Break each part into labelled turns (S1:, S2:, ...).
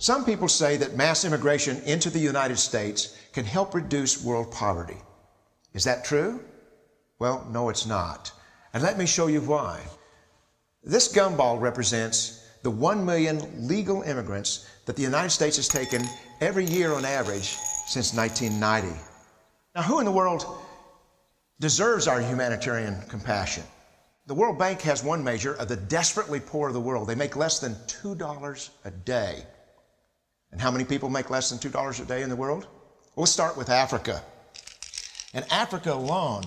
S1: Some people say that mass immigration into the United States can help reduce world poverty. Is that true? Well, no, it's not. And let me show you why. This gumball represents the 1 million legal immigrants that the United States has taken every year on average since 1990. Now, who in the world deserves our humanitarian compassion? The World Bank has one measure of the desperately poor of the world. They make less than $2 a day. And how many people make less than $2 a day in the world? Well, let's start with Africa. In Africa alone,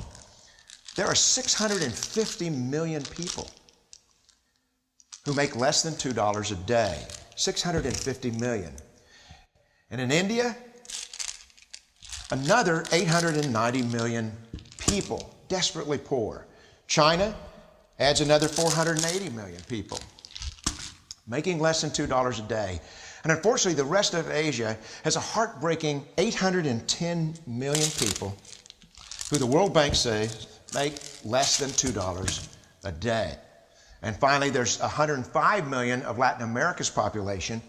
S1: there are 650 million people who make less than $2 a day. 650 million. And in India, another 890 million people, desperately poor. China adds another 480 million people, making less than $2 a day. And unfortunately, the rest of Asia has a heartbreaking 810 million people who the World Bank says make less than $2 a day. And finally, there's 105 million of Latin America's population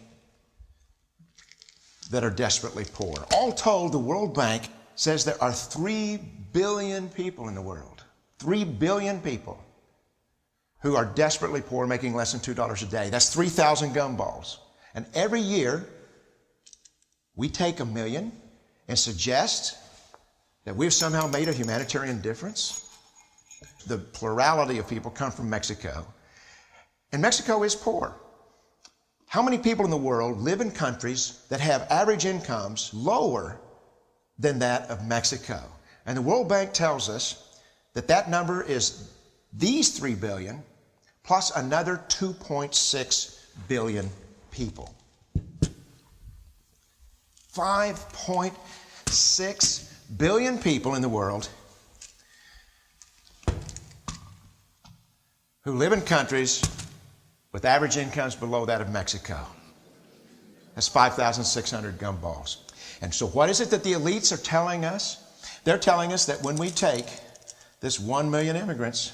S1: that are desperately poor. All told, the World Bank says there are 3 billion people in the world, 3 billion people who are desperately poor, making less than $2 a day. That's 3,000 gumballs. And every year, we take 1 million and suggest that we've somehow made a humanitarian difference. The plurality of people come from Mexico. And Mexico is poor. How many people in the world live in countries that have average incomes lower than that of Mexico? And the World Bank tells us that that number is these 3 billion plus another 2.6 billion people. 5.6 billion people in the world who live in countries with average incomes below that of Mexico. That's 5,600 gumballs. And so what is it that the elites are telling us? They're telling us that when we take this 1 million immigrants,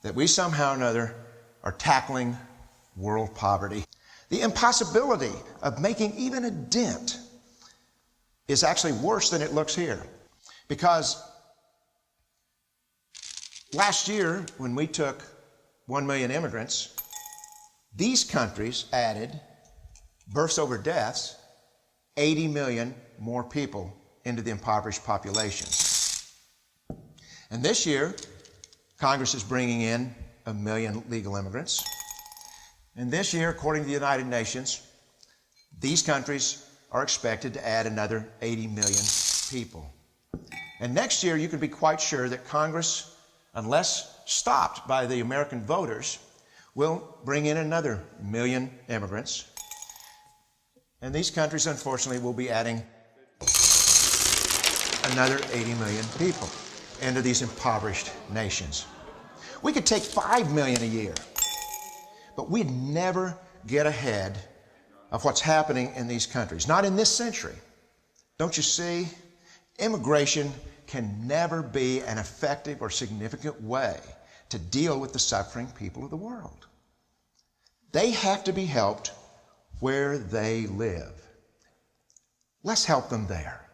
S1: that we somehow or another are tackling world poverty. The impossibility of making even a dent is actually worse than it looks here. Because last year, when we took 1 million immigrants, these countries added, births over deaths, 80 million more people into the impoverished populations. And this year, Congress is bringing in 1 million legal immigrants. And this year, according to the United Nations, these countries are expected to add another 80 million people. And next year, you can be quite sure that Congress, unless stopped by the American voters, will bring in another 1 million immigrants. And these countries, unfortunately, will be adding another 80 million people into these impoverished nations. We could take 5 million a year, but we'd never get ahead of what's happening in these countries. Not in this century. Don't you see? Immigration can never be an effective or significant way to deal with the suffering people of the world. They have to be helped where they live. Let's help them there.